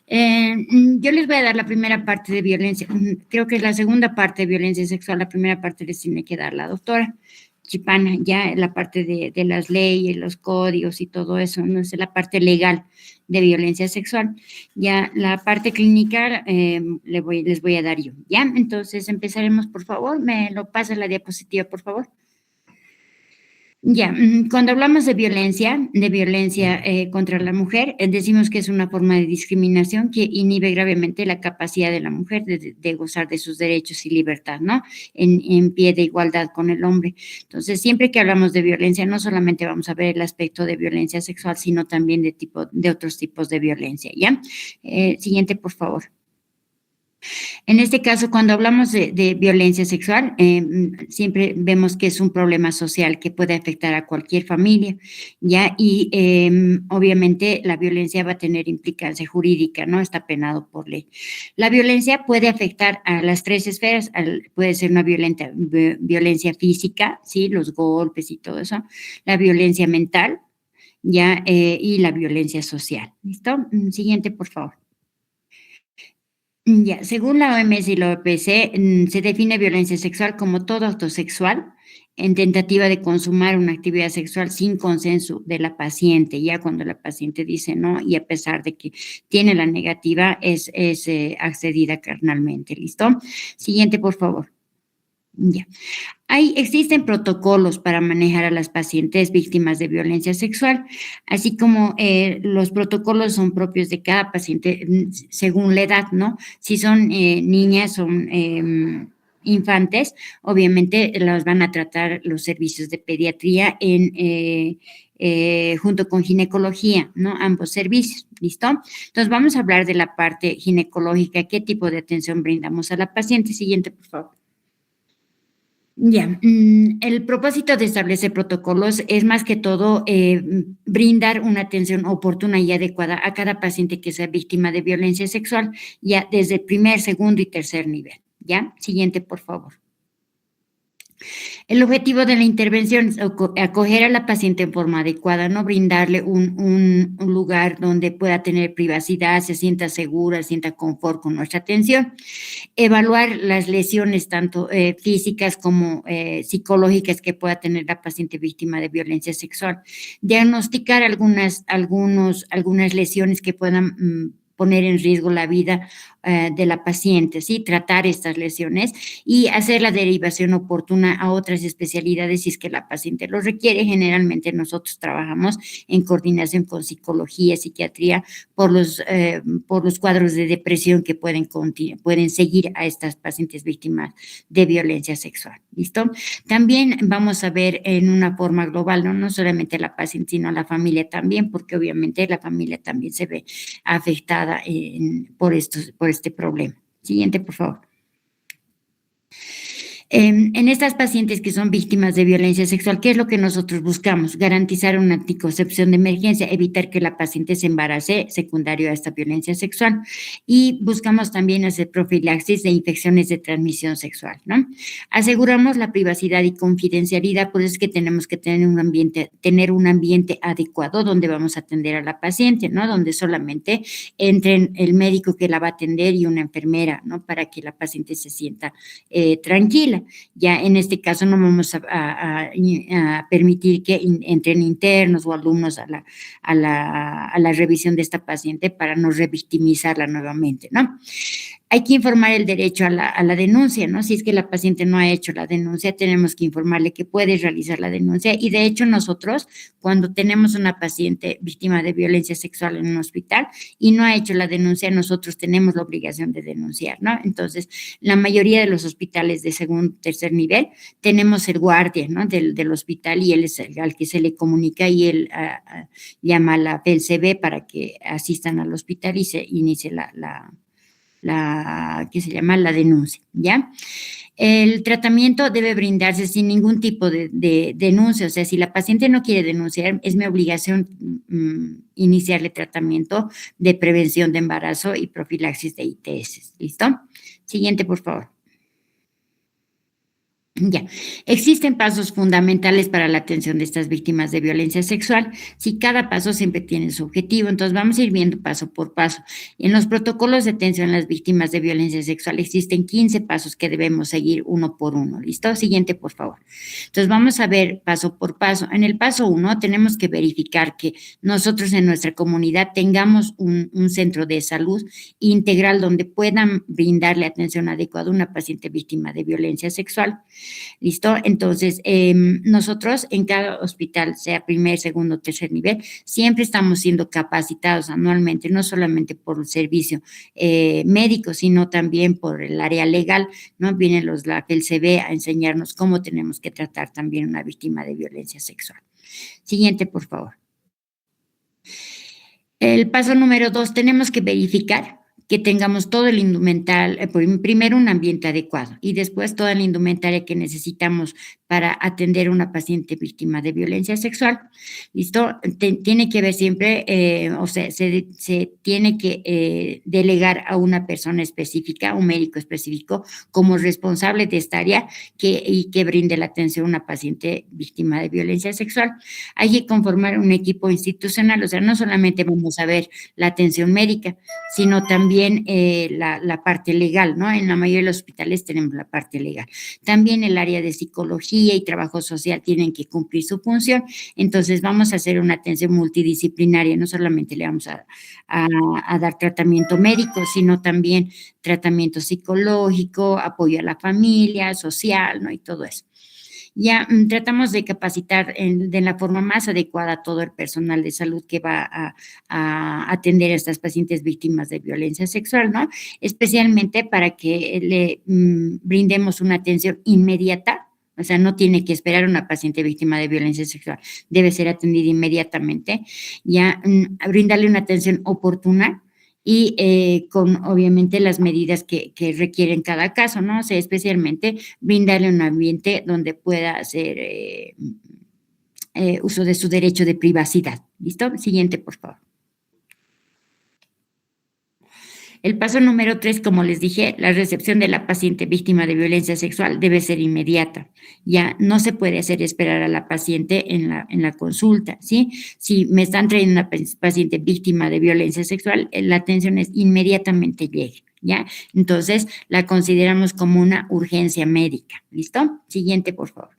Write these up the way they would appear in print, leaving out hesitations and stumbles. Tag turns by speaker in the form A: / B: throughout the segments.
A: Yo les voy a dar la primera parte de violencia, creo que es la segunda parte de violencia sexual, la primera parte les tiene que dar la doctora Chipana, ya la parte de las leyes, los códigos y todo eso, no es la parte legal de violencia sexual. Ya la parte clínica les voy a dar yo, ¿ya? Entonces empezaremos, por favor, me lo pasa la diapositiva, por favor. Ya, cuando hablamos de violencia contra la mujer, decimos que es una forma de discriminación que inhibe gravemente la capacidad de la mujer de gozar de sus derechos y libertad, ¿no? En pie de igualdad con el hombre. Entonces, siempre que hablamos de violencia, no solamente vamos a ver el aspecto de violencia sexual, sino también de otros tipos de violencia, ¿ya? Siguiente, por favor. En este caso, cuando hablamos de violencia sexual, siempre vemos que es un problema social que puede afectar a cualquier familia, ¿ya? Y obviamente la violencia va a tener implicancia jurídica, ¿no? Está penado por ley. La violencia puede afectar a las tres esferas, puede ser una violencia física, ¿sí? Los golpes y todo eso, la violencia mental, ¿ya? Y la violencia social, ¿listo? Siguiente, por favor. Ya, según la OMS y la OPC, se define violencia sexual como todo acto sexual en tentativa de consumar una actividad sexual sin consenso de la paciente, ya cuando la paciente dice no y a pesar de que tiene la negativa es accedida carnalmente, ¿listo? Siguiente, por favor. Ya. Existen protocolos para manejar a las pacientes víctimas de violencia sexual, así como los protocolos son propios de cada paciente según la edad, ¿no? Si son niñas, son infantes, obviamente las van a tratar los servicios de pediatría junto con ginecología, ¿no? Ambos servicios, ¿listo? Entonces vamos a hablar de la parte ginecológica, qué tipo de atención brindamos a la paciente. Siguiente, por favor. Ya, el propósito de establecer protocolos es más que todo brindar una atención oportuna y adecuada a cada paciente que sea víctima de violencia sexual, ya desde el primer, segundo y tercer nivel. ¿Ya? Siguiente, por favor. El objetivo de la intervención es acoger a la paciente en forma adecuada, no brindarle un lugar donde pueda tener privacidad, se sienta segura, sienta confort con nuestra atención. Evaluar las lesiones tanto físicas como psicológicas que pueda tener la paciente víctima de violencia sexual. Diagnosticar algunas lesiones que puedan poner en riesgo la vida de la paciente, ¿sí? Tratar estas lesiones y hacer la derivación oportuna a otras especialidades si es que la paciente lo requiere. Generalmente nosotros trabajamos en coordinación con psicología, psiquiatría, por los cuadros de depresión que pueden seguir a estas pacientes víctimas de violencia sexual, ¿listo? También vamos a ver en una forma global, no solamente la paciente, sino la familia también, porque obviamente la familia también se ve afectada por este problema. Siguiente, por favor. En estas pacientes que son víctimas de violencia sexual, ¿qué es lo que nosotros buscamos? Garantizar una anticoncepción de emergencia, evitar que la paciente se embarace secundario a esta violencia sexual y buscamos también hacer profilaxis de infecciones de transmisión sexual, ¿no? Aseguramos la privacidad y confidencialidad, por eso es que tenemos que tener un ambiente adecuado donde vamos a atender a la paciente, ¿no? Donde solamente entren el médico que la va a atender y una enfermera, ¿no? Para que la paciente se sienta tranquila. Ya en este caso no vamos a permitir que entren internos o alumnos a la revisión de esta paciente para no revictimizarla nuevamente, ¿no? Hay que informar el derecho a la denuncia, ¿no? Si es que la paciente no ha hecho la denuncia, tenemos que informarle que puede realizar la denuncia y de hecho nosotros cuando tenemos una paciente víctima de violencia sexual en un hospital y no ha hecho la denuncia, nosotros tenemos la obligación de denunciar, ¿no? Entonces, la mayoría de los hospitales de segundo, tercer nivel, tenemos el guardia, ¿no? Del hospital y él es al que se le comunica y él llama a la PLCB para que asistan al hospital y se inicie que se llama la denuncia, ¿ya? El tratamiento debe brindarse sin ningún tipo de denuncia, o sea, si la paciente no quiere denunciar, es mi obligación iniciarle tratamiento de prevención de embarazo y profilaxis de ITS, ¿listo? Siguiente, por favor. Ya, existen pasos fundamentales para la atención de estas víctimas de violencia sexual. Si cada paso siempre tiene su objetivo, entonces vamos a ir viendo paso por paso. En los protocolos de atención a las víctimas de violencia sexual existen 15 pasos que debemos seguir uno por uno. ¿Listo? Siguiente, por favor. Entonces vamos a ver paso por paso. En el paso 1 tenemos que verificar que nosotros en nuestra comunidad tengamos un centro de salud integral donde puedan brindarle atención adecuada a una paciente víctima de violencia sexual. ¿Listo? Entonces, nosotros en cada hospital, sea primer, segundo, tercer nivel, siempre estamos siendo capacitados anualmente, no solamente por el servicio médico, sino también por el área legal, ¿no? Vienen la PELCB a enseñarnos cómo tenemos que tratar también una víctima de violencia sexual. Siguiente, por favor. El paso número 2, tenemos que verificar que tengamos todo el indumentario, primero un ambiente adecuado y después toda la indumentaria que necesitamos para atender a una paciente víctima de violencia sexual. ¿Listo? Tiene que ver siempre, o sea, se tiene que delegar a una persona específica, un médico específico, como responsable de esta área y que brinde la atención a una paciente víctima de violencia sexual. Hay que conformar un equipo institucional, o sea, no solamente vamos a ver la atención médica, sino también la parte legal, ¿no? En la mayoría de los hospitales tenemos la parte legal. También el área de psicología y trabajo social tienen que cumplir su función. Entonces, vamos a hacer una atención multidisciplinaria, no solamente le vamos a dar tratamiento médico, sino también tratamiento psicológico, apoyo a la familia, social, ¿no? Y todo eso. Ya tratamos de capacitar de la forma más adecuada a todo el personal de salud que va a atender a estas pacientes víctimas de violencia sexual, ¿no? Especialmente para que le brindemos una atención inmediata, o sea, no tiene que esperar una paciente víctima de violencia sexual, debe ser atendida inmediatamente, ya brindarle una atención oportuna y con obviamente las medidas que requieren cada caso, ¿no? O sea, especialmente brindarle un ambiente donde pueda hacer uso de su derecho de privacidad. ¿Listo? Siguiente, por favor. El paso número 3, como les dije, la recepción de la paciente víctima de violencia sexual debe ser inmediata. Ya no se puede hacer esperar a la paciente en la consulta, ¿sí? Si me están trayendo una paciente víctima de violencia sexual, la atención es inmediatamente llegue, ¿ya? Entonces, la consideramos como una urgencia médica. ¿Listo? Siguiente, por favor.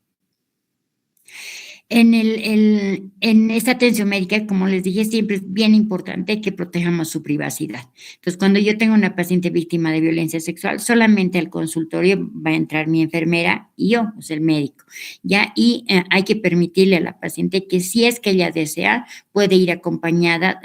A: En esta atención médica, como les dije, siempre es bien importante que protejamos su privacidad. Entonces, cuando yo tengo una paciente víctima de violencia sexual, solamente al consultorio va a entrar mi enfermera y yo, o sea, el médico, ¿ya? Y hay que permitirle a la paciente que si es que ella desea, puede ir acompañada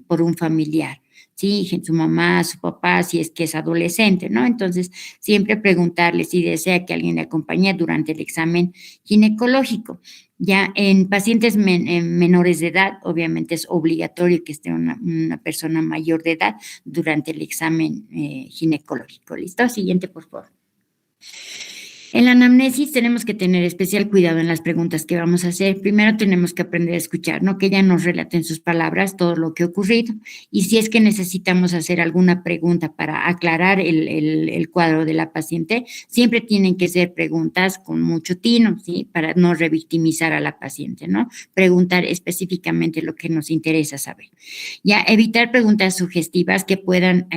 A: por un familiar. Sí, su mamá, su papá, si es que es adolescente, ¿no? Entonces, siempre preguntarle si desea que alguien le acompañe durante el examen ginecológico. Ya en pacientes menores de edad, obviamente es obligatorio que esté una persona mayor de edad durante el examen ginecológico. ¿Listo? Siguiente, por favor. En la anamnesis tenemos que tener especial cuidado en las preguntas que vamos a hacer. Primero tenemos que aprender a escuchar, ¿no? Que ella nos relate en sus palabras todo lo que ha ocurrido. Y si es que necesitamos hacer alguna pregunta para aclarar el cuadro de la paciente, siempre tienen que ser preguntas con mucho tino, ¿sí? Para no revictimizar a la paciente, ¿no? Preguntar específicamente lo que nos interesa saber. Ya, evitar preguntas sugestivas que puedan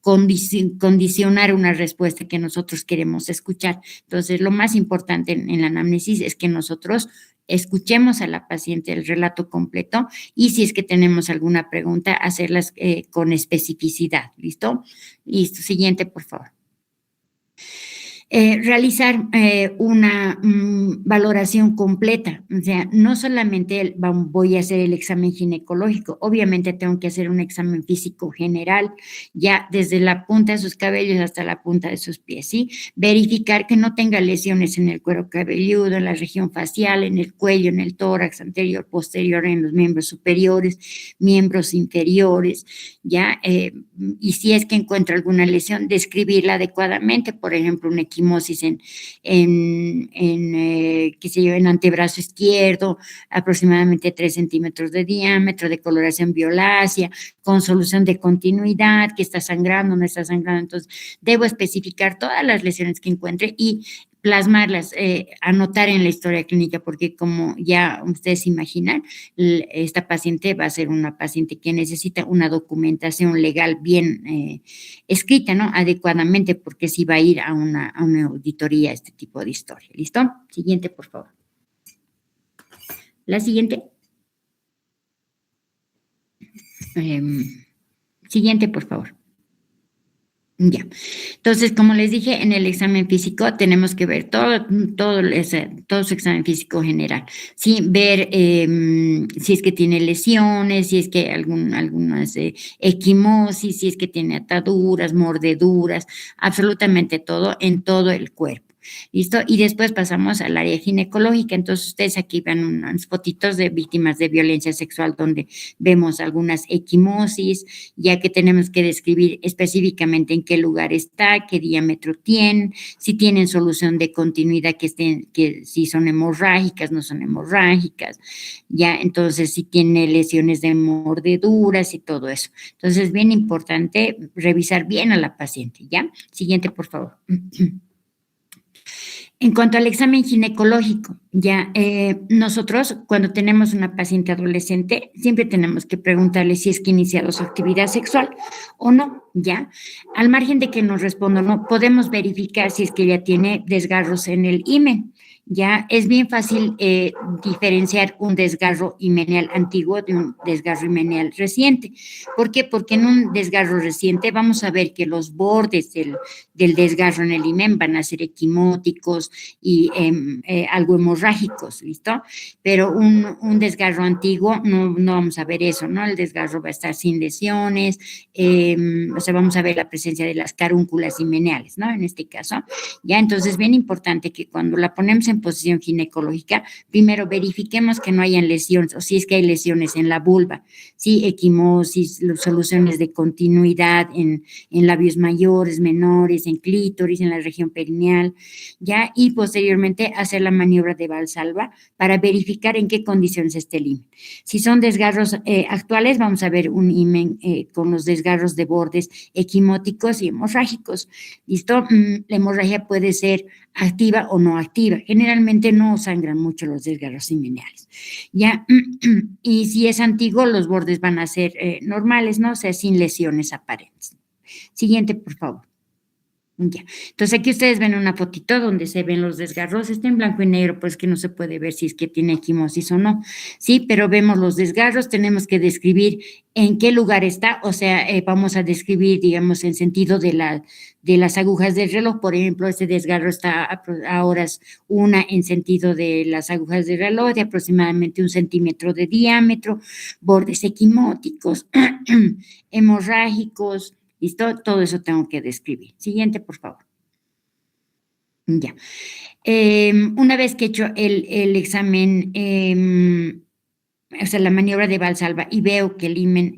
A: condicionar una respuesta que nosotros queremos escuchar. Entonces, lo más importante en la anamnesis es que nosotros escuchemos a la paciente el relato completo y si es que tenemos alguna pregunta, hacerlas con especificidad. ¿Listo? Listo. Siguiente, por favor. Realizar una valoración completa, o sea, no solamente voy a hacer el examen ginecológico, obviamente tengo que hacer un examen físico general, ya desde la punta de sus cabellos hasta la punta de sus pies, ¿sí? Verificar que no tenga lesiones en el cuero cabelludo, en la región facial, en el cuello, en el tórax anterior, posterior, en los miembros superiores, miembros inferiores, ya, y si es que encuentro alguna lesión, describirla adecuadamente, por ejemplo, un equimosis qué sé yo, en antebrazo izquierdo, aproximadamente 3 centímetros de diámetro, de coloración violácea, con solución de continuidad, que está sangrando, no está sangrando. Entonces, debo especificar todas las lesiones que encuentre y plasmarlas, anotar en la historia clínica, porque como ya ustedes imaginan, esta paciente va a ser una paciente que necesita una documentación legal bien escrita, ¿no? Adecuadamente, porque si va a ir a una auditoría, este tipo de historia. ¿Listo? Siguiente, por favor. La siguiente. Siguiente, por favor. Ya. Entonces, como les dije, en el examen físico tenemos que ver todo su examen físico general. Sí, ver si es que tiene lesiones, si es que algunas equimosis, si es que tiene ataduras, mordeduras, absolutamente todo en todo el cuerpo. ¿Listo? Y después pasamos al área ginecológica. Entonces, ustedes aquí ven unas fotitos de víctimas de violencia sexual donde vemos algunas equimosis, ya que tenemos que describir específicamente en qué lugar está, qué diámetro tienen, si tienen solución de continuidad, que si son hemorrágicas, no son hemorrágicas, ya, entonces si tiene lesiones de mordeduras y todo eso. Entonces, es bien importante revisar bien a la paciente, ¿ya? Siguiente, por favor. En cuanto al examen ginecológico, ya nosotros cuando tenemos una paciente adolescente siempre tenemos que preguntarle si es que ha iniciado su actividad sexual o no, ya. Al margen de que nos responda o no, podemos verificar si es que ella tiene desgarros en el himen. Ya es bien fácil diferenciar un desgarro himenial antiguo de un desgarro himenial reciente. ¿Por qué? Porque en un desgarro reciente vamos a ver que los bordes del desgarro en el himen van a ser equimóticos y algo hemorrágicos, ¿listo? Pero un desgarro antiguo no vamos a ver eso, ¿no? El desgarro va a estar sin lesiones, o sea, vamos a ver la presencia de las carúnculas himeneales, ¿no? En este caso, ya, entonces, bien importante que cuando la ponemos en posición ginecológica, primero verifiquemos que no hayan lesiones, o si es que hay lesiones en la vulva, sí, equimosis, soluciones de continuidad en labios mayores, menores, en clítoris, en la región perineal, ya, y posteriormente hacer la maniobra de Valsalva para verificar en qué condiciones está el himen. Si son desgarros actuales, vamos a ver un himen con los desgarros de bordes equimóticos y hemorrágicos. ¿Listo? La hemorragia puede ser activa o no activa. Generalmente no sangran mucho los desgarros himeneales. ¿Ya? Y si es antiguo, los bordes van a ser normales, ¿no? O sea, sin lesiones aparentes. Siguiente, por favor. Ya. Entonces aquí ustedes ven una fotito donde se ven los desgarros, está en blanco y negro, pues que no se puede ver si es que tiene equimosis o no, sí, pero vemos los desgarros, tenemos que describir en qué lugar está, o sea, vamos a describir, digamos, en sentido de las agujas del reloj, por ejemplo, este desgarro está a horas una en sentido de las agujas del reloj, de aproximadamente 1 centímetro de diámetro, bordes equimóticos, hemorrágicos. ¿Listo? Todo eso tengo que describir. Siguiente, por favor. Ya. Una vez que he hecho el examen, o sea, la maniobra de Valsalva y veo que el himen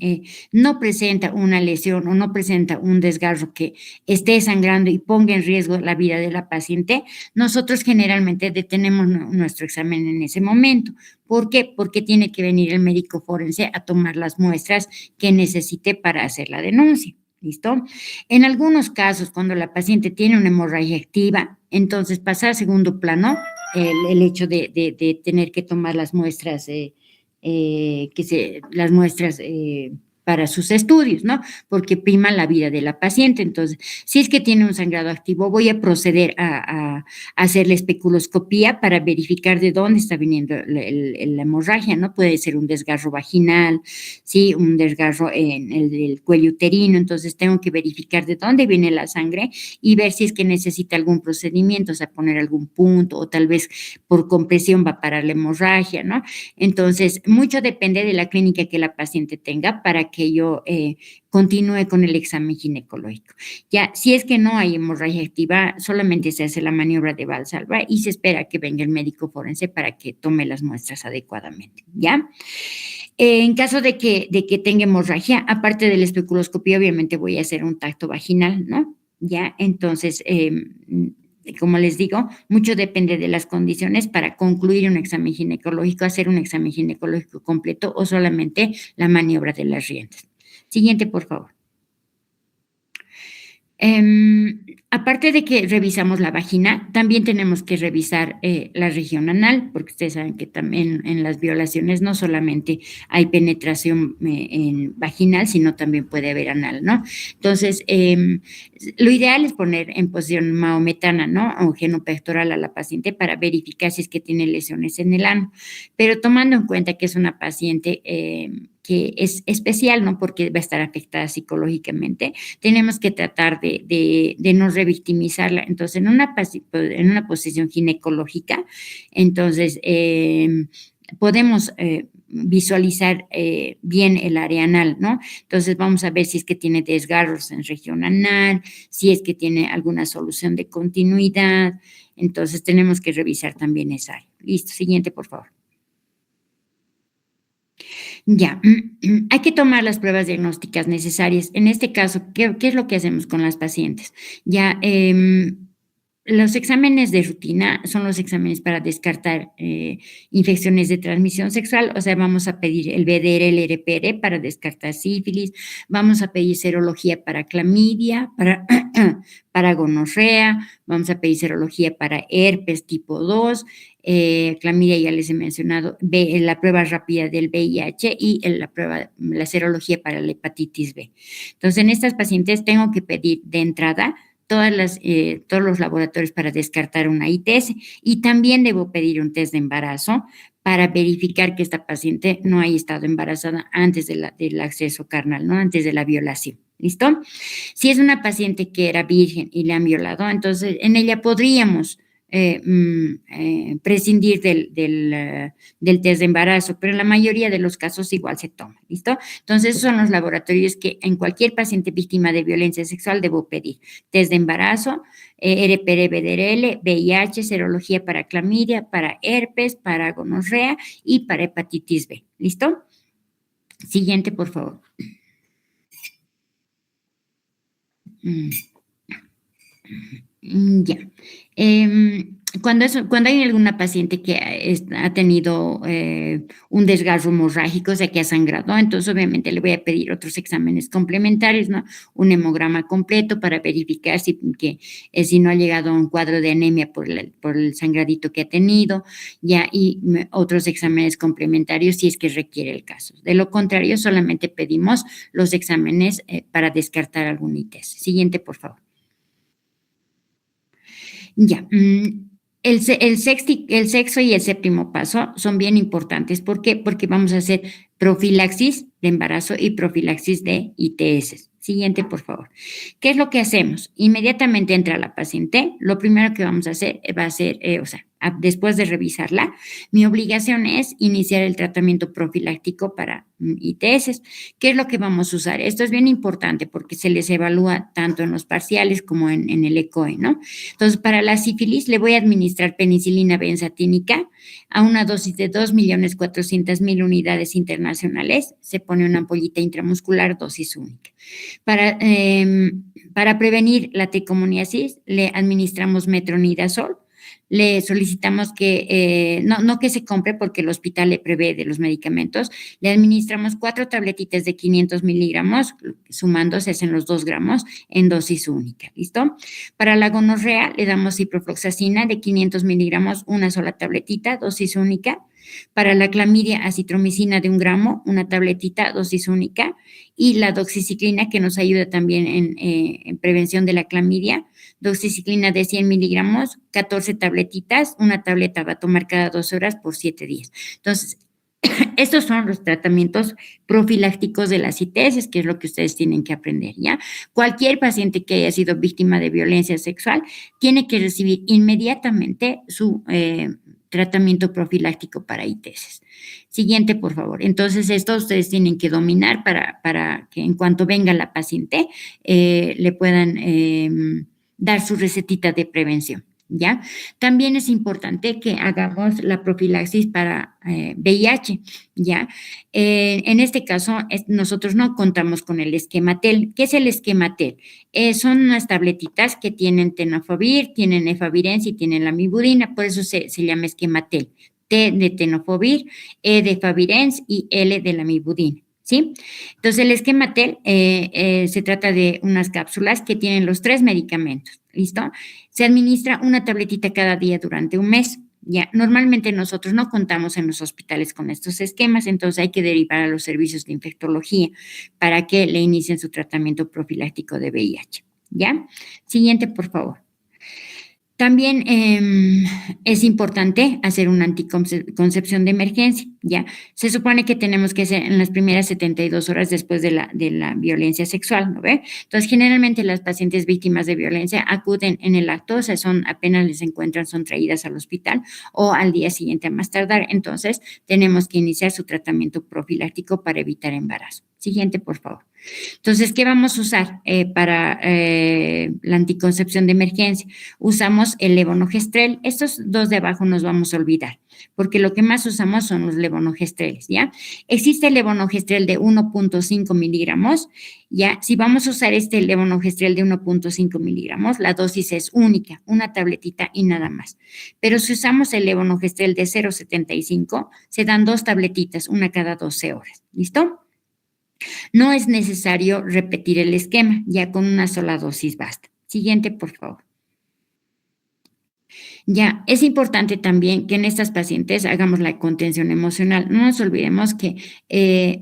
A: no presenta una lesión o no presenta un desgarro que esté sangrando y ponga en riesgo la vida de la paciente, nosotros generalmente detenemos nuestro examen en ese momento. ¿Por qué? Porque tiene que venir el médico forense a tomar las muestras que necesite para hacer la denuncia. ¿Listo? En algunos casos, cuando la paciente tiene una hemorragia activa, entonces pasa a segundo plano el hecho de tener que tomar las muestras, las muestras para sus estudios, ¿no? Porque prima la vida de la paciente. Entonces, si es que tiene un sangrado activo, voy a proceder a hacer la especuloscopía para verificar de dónde está viniendo la hemorragia, ¿no? Puede ser un desgarro vaginal, sí, un desgarro en el cuello uterino, entonces tengo que verificar de dónde viene la sangre y ver si es que necesita algún procedimiento, o sea, poner algún punto o tal vez por compresión va a parar la hemorragia, ¿no? Entonces, mucho depende de la clínica que la paciente tenga para que yo continúe con el examen ginecológico. Ya, si es que no hay hemorragia activa, solamente se hace la maniobra de Valsalva y se espera que venga el médico forense para que tome las muestras adecuadamente, ¿ya? En caso de que tenga hemorragia, aparte de la especuloscopía, obviamente voy a hacer un tacto vaginal, ¿no? Ya, entonces, como les digo, mucho depende de las condiciones para concluir un examen ginecológico, hacer un examen ginecológico completo o solamente la maniobra de las riendas. Siguiente, por favor. Aparte de que revisamos la vagina, también tenemos que revisar la región anal, porque ustedes saben que también en las violaciones no solamente hay penetración vaginal, sino también puede haber anal, ¿no? Entonces, lo ideal es poner en posición maometana, ¿no? O genopectoral a la paciente para verificar si es que tiene lesiones en el ano. Pero tomando en cuenta que es una paciente que es especial, ¿no? Porque va a estar afectada psicológicamente, tenemos que tratar de no revictimizarla. Entonces, en una posición ginecológica, entonces podemos visualizar bien el área anal, ¿no? Entonces vamos a ver si es que tiene desgarros en región anal, si es que tiene alguna solución de continuidad. Entonces tenemos que revisar también esa área. Listo, siguiente, por favor. Ya, hay que tomar las pruebas diagnósticas necesarias. En este caso, ¿qué es lo que hacemos con las pacientes? Ya, los exámenes de rutina son los exámenes para descartar infecciones de transmisión sexual, o sea, vamos a pedir el BDR, el RPR para descartar sífilis, vamos a pedir serología para clamidia, para gonorrea, vamos a pedir serología para herpes tipo 2, clamidia ya les he mencionado, la prueba rápida del VIH y la serología para la hepatitis B. Entonces, en estas pacientes tengo que pedir de entrada todos los laboratorios para descartar una ITS y también debo pedir un test de embarazo para verificar que esta paciente no haya estado embarazada antes del acceso carnal, ¿no? Antes de la violación. ¿Listo? Si es una paciente que era virgen y le han violado, entonces en ella podríamos prescindir del test de embarazo, pero en la mayoría de los casos igual se toma, ¿listo? Entonces, esos son los laboratorios que en cualquier paciente víctima de violencia sexual debo pedir. Test de embarazo, RPR, BDRL, VIH, serología para clamidia, para herpes, para gonorrea y para hepatitis B, ¿listo? Siguiente, por favor. Ya. Cuando hay alguna paciente que ha tenido un desgarro hemorrágico, o sea, que ha sangrado, entonces obviamente le voy a pedir otros exámenes complementarios, ¿no? Un hemograma completo para verificar si no ha llegado a un cuadro de anemia por el sangradito que ha tenido, ya, y otros exámenes complementarios si es que requiere el caso. De lo contrario, solamente pedimos los exámenes para descartar algún ITS. Siguiente, por favor. Ya. El sexto y el séptimo paso son bien importantes. ¿Por qué? Porque vamos a hacer profilaxis de embarazo y profilaxis de ITS. Siguiente, por favor. ¿Qué es lo que hacemos? Inmediatamente entra la paciente, lo primero que vamos a hacer va a ser, después de revisarla, mi obligación es iniciar el tratamiento profiláctico para ITS. ¿Qué es lo que vamos a usar? Esto es bien importante porque se les evalúa tanto en los parciales como en el ECOE, ¿no? Entonces, para la sífilis le voy a administrar penicilina benzatínica a una dosis de 2.400.000 unidades internacionales. Se pone una ampollita intramuscular, dosis única. Para prevenir la tricomoniasis, le administramos metronidazol. Le solicitamos que, no que se compre porque el hospital le prevé de los medicamentos, le administramos 4 tabletitas de 500 miligramos, sumando se hacen los 2 gramos en dosis única, ¿listo? Para la gonorrea le damos ciprofloxacina de 500 miligramos, una sola tabletita, dosis única. Para la clamidia, acitromicina de 1 gramo, una tabletita, dosis única. Y la doxiciclina, que nos ayuda también en prevención de la clamidia, doxiciclina de 100 miligramos, 14 tabletitas, una tableta va a tomar cada 12 horas por 7 días. Entonces, estos son los tratamientos profilácticos de las ITS, que es lo que ustedes tienen que aprender, ¿ya? Cualquier paciente que haya sido víctima de violencia sexual tiene que recibir inmediatamente su tratamiento profiláctico para ITS. Siguiente, por favor. Entonces, esto ustedes tienen que dominar para que en cuanto venga la paciente le puedan dar su recetita de prevención, ¿ya? También es importante que hagamos la profilaxis para VIH, ¿ya? En este caso, nosotros no contamos con el esquema TEL. ¿Qué es el esquema TEL? Son unas tabletitas que tienen tenofovir, tienen efavirenz y tienen lamivudina, por eso se llama esquema TEL. T de tenofovir, E de efavirenz y L de lamivudina. ¿sí? Entonces, el esquema TEL se trata de unas cápsulas que tienen los 3 medicamentos, ¿listo? Se administra una tabletita cada día durante un mes. Ya, normalmente nosotros no contamos en los hospitales con estos esquemas, entonces hay que derivar a los servicios de infectología para que le inicien su tratamiento profiláctico de VIH. ¿Ya? Siguiente, por favor. También es importante hacer una anticoncepción de emergencia, ¿ya? Se supone que tenemos que hacer en las primeras 72 horas después de la violencia sexual, ¿no ve? Entonces, generalmente las pacientes víctimas de violencia acuden en el acto, o sea, apenas les encuentran, son traídas al hospital o al día siguiente a más tardar. Entonces, tenemos que iniciar su tratamiento profiláctico para evitar embarazo. Siguiente, por favor. Entonces, ¿qué vamos a usar para la anticoncepción de emergencia? Usamos el levonorgestrel. Estos dos de abajo nos vamos a olvidar, porque lo que más usamos son los levonorgestreles, ¿ya? Existe el levonorgestrel de 1.5 miligramos, ¿ya? Si vamos a usar este levonorgestrel de 1.5 miligramos, la dosis es única, una tabletita y nada más. Pero si usamos el levonorgestrel de 0.75, se dan 2 tabletitas, una cada 12 horas, ¿listo? No es necesario repetir el esquema, ya con una sola dosis basta. Siguiente, por favor. Ya, es importante también que en estas pacientes hagamos la contención emocional. No nos olvidemos que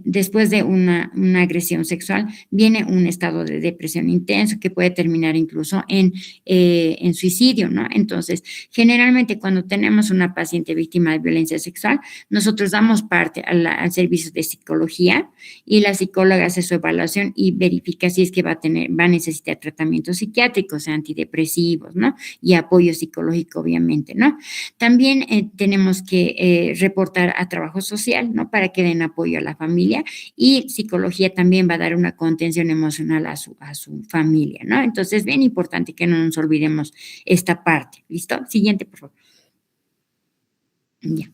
A: después de una agresión sexual viene un estado de depresión intenso que puede terminar incluso en suicidio, ¿no? Entonces, generalmente cuando tenemos una paciente víctima de violencia sexual, nosotros damos parte al servicio de psicología y la psicóloga hace su evaluación y verifica si es que va a necesitar tratamientos psiquiátricos, antidepresivos, ¿no? Y apoyo psicológico, obviamente, ¿no? También tenemos que reportar a trabajo social, ¿no? Para que den apoyo a la familia, y psicología también va a dar una contención emocional a su familia, ¿no? Entonces, es bien importante que no nos olvidemos esta parte, ¿listo? Siguiente, por favor. Ya.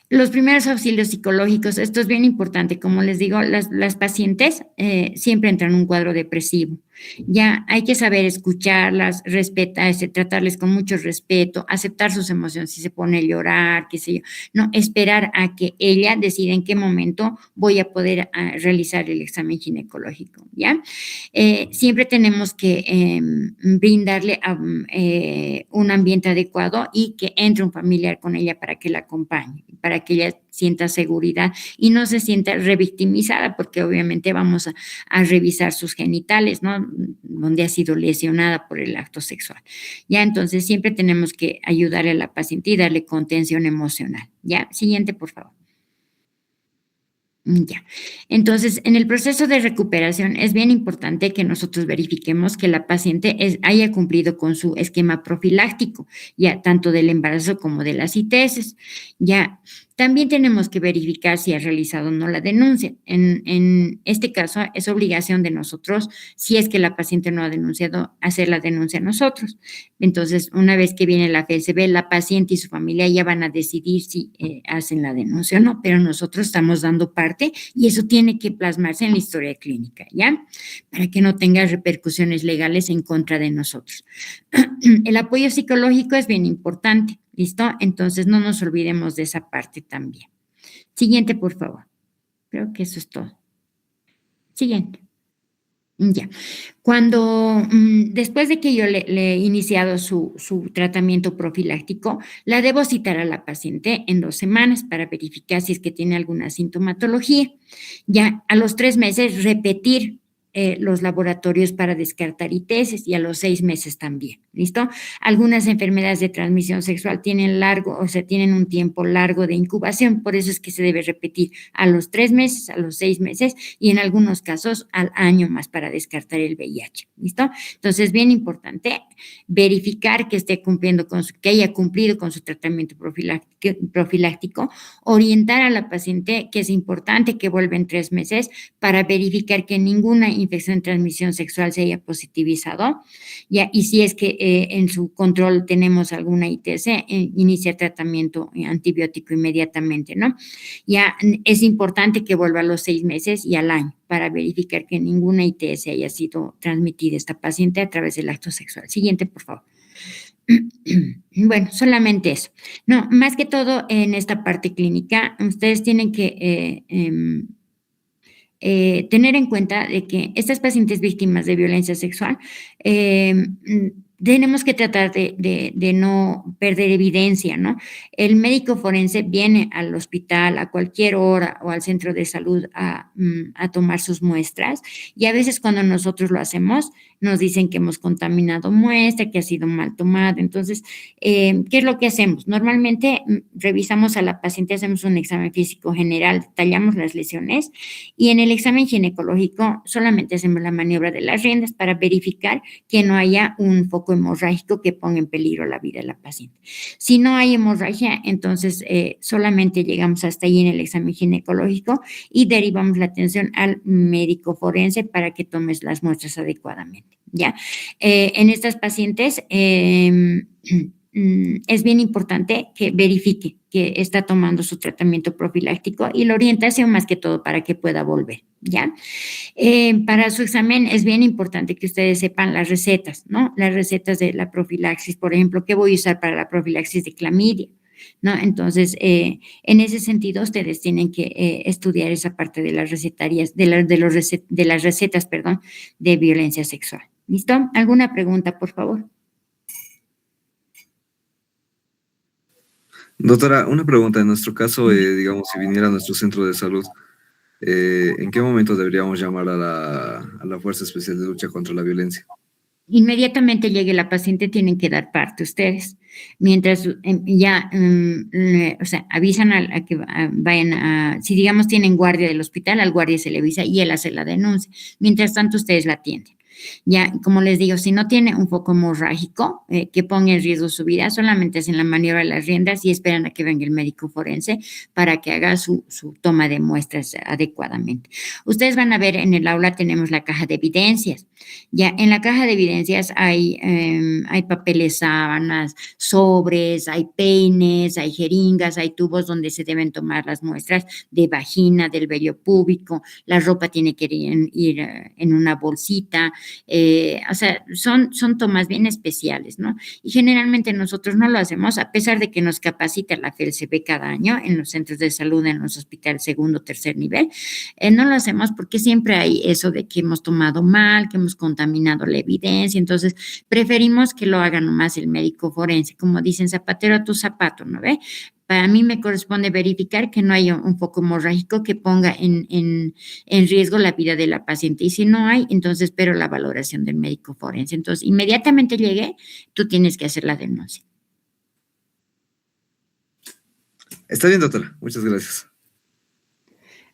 A: Los primeros auxilios psicológicos, esto es bien importante. Como les digo, las pacientes siempre entran en un cuadro depresivo. Ya hay que saber escucharlas, tratarles con mucho respeto, aceptar sus emociones, si se pone a llorar, qué sé yo, no esperar a que ella decida en qué momento voy a poder realizar el examen ginecológico, ¿ya? Siempre tenemos que brindarle un ambiente adecuado y que entre un familiar con ella para que la acompañe, para que ella sienta seguridad y no se sienta revictimizada, porque obviamente vamos a revisar sus genitales, ¿no? Donde ha sido lesionada por el acto sexual. Ya, entonces siempre tenemos que ayudarle a la paciente y darle contención emocional. Ya, siguiente, por favor. Ya. Entonces, en el proceso de recuperación es bien importante que nosotros verifiquemos que la paciente haya cumplido con su esquema profiláctico, ya tanto del embarazo como de las ITS. Ya, también tenemos que verificar si ha realizado o no la denuncia. En este caso, es obligación de nosotros, si es que la paciente no ha denunciado, hacer la denuncia a nosotros. Entonces, una vez que viene la FSB, la paciente y su familia ya van a decidir si hacen la denuncia o no, pero nosotros estamos dando parte y eso tiene que plasmarse en la historia clínica, ¿ya? Para que no tenga repercusiones legales en contra de nosotros. El apoyo psicológico es bien importante, ¿listo? Entonces, no nos olvidemos de esa parte también. Siguiente, por favor. Creo que eso es todo. Siguiente. Ya. Después de que yo le he iniciado su tratamiento profiláctico, la debo citar a la paciente en 2 semanas para verificar si es que tiene alguna sintomatología. Ya a los 3 meses repetir los laboratorios para descartar ITS y a los 6 meses también, ¿listo? Algunas enfermedades de transmisión sexual tienen un tiempo largo de incubación, por eso es que se debe repetir a los 3 meses, a los 6 meses y en algunos casos al año más para descartar el VIH, ¿listo? Entonces, bien importante verificar que que haya cumplido con su tratamiento profiláctico, orientar a la paciente que es importante que vuelva en 3 meses para verificar que ninguna infección de transmisión sexual se haya positivizado, ya, y si es que en su control tenemos alguna ITS, inicia tratamiento antibiótico inmediatamente, ¿no? Ya es importante que vuelva a los 6 meses y al año para verificar que ninguna ITS haya sido transmitida a esta paciente a través del acto sexual. Siguiente, por favor. Bueno, solamente eso. No, más que todo en esta parte clínica, ustedes tienen que tener en cuenta de que estas pacientes víctimas de violencia sexual, tenemos que tratar de no perder evidencia, ¿no? El médico forense viene al hospital a cualquier hora o al centro de salud a tomar sus muestras, y a veces cuando nosotros lo hacemos nos dicen que hemos contaminado muestra, que ha sido mal tomada. Entonces, ¿qué es lo que hacemos? Normalmente revisamos a la paciente, hacemos un examen físico general, detallamos las lesiones, y en el examen ginecológico solamente hacemos la maniobra de las riendas para verificar que no haya un foco hemorrágico que ponga en peligro la vida de la paciente. Si no hay hemorragia, entonces solamente llegamos hasta ahí en el examen ginecológico y derivamos la atención al médico forense para que tomes las muestras adecuadamente, ¿ya? En estas pacientes es bien importante que verifique que está tomando su tratamiento profiláctico y la orientación más que todo para que pueda volver, ¿ya? Para su examen es bien importante que ustedes sepan las recetas, ¿no? Las recetas de la profilaxis, por ejemplo, ¿qué voy a usar para la profilaxis de clamidia? ¿No? Entonces, en ese sentido, ustedes tienen que estudiar esa parte de las recetarias, de las recetas, perdón, de violencia sexual. ¿Listo? ¿Alguna pregunta, por favor?
B: Doctora, una pregunta. En nuestro caso, digamos, si viniera a nuestro centro de salud, ¿en qué momento deberíamos llamar a la Fuerza Especial de Lucha contra la Violencia?
A: Inmediatamente llegue la paciente, tienen que dar parte ustedes. Mientras ya, o sea, avisan a que vayan a, si digamos tienen guardia del hospital, al guardia se le avisa y él hace la denuncia. Mientras tanto, ustedes la atienden. Ya, como les digo, si no tiene un foco hemorrágico que ponga en riesgo su vida, solamente hacen la maniobra de las riendas y esperan a que venga el médico forense para que haga su toma de muestras adecuadamente. Ustedes van a ver en el aula tenemos la caja de evidencias. Ya, en la caja de evidencias hay papeles, sábanas, sobres, hay peines, hay jeringas, hay tubos donde se deben tomar las muestras de vagina, del vello púbico, la ropa tiene que ir en una bolsita, o sea, son tomas bien especiales, ¿no? Y generalmente nosotros no lo hacemos, a pesar de que nos capacita la FELCB cada año en los centros de salud, en los hospitales segundo, tercer nivel, no lo hacemos porque siempre hay eso de que hemos tomado mal, que hemos contaminado la evidencia, entonces preferimos que lo haga nomás el médico forense, como dicen, zapatero a tu zapato, ¿no ve? Para mí me corresponde verificar que no haya un foco hemorrágico que ponga en riesgo la vida de la paciente. Y si no hay, entonces espero la valoración del médico forense. Entonces, inmediatamente llegue, tú tienes que hacer la denuncia.
B: Está bien, doctora. Muchas gracias.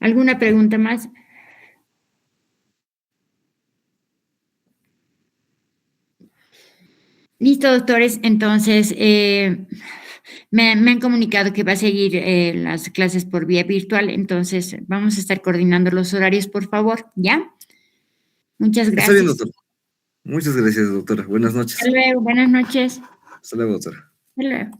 A: ¿Alguna pregunta más? Listo, doctores. Entonces, me han comunicado que va a seguir las clases por vía virtual, entonces vamos a estar coordinando los horarios, por favor, ¿ya? Muchas
B: Está bien,
A: gracias.
B: doctor. Muchas gracias, doctora. Buenas noches.
A: Hasta luego, buenas noches.
B: Hasta luego, doctora.
A: Hasta luego.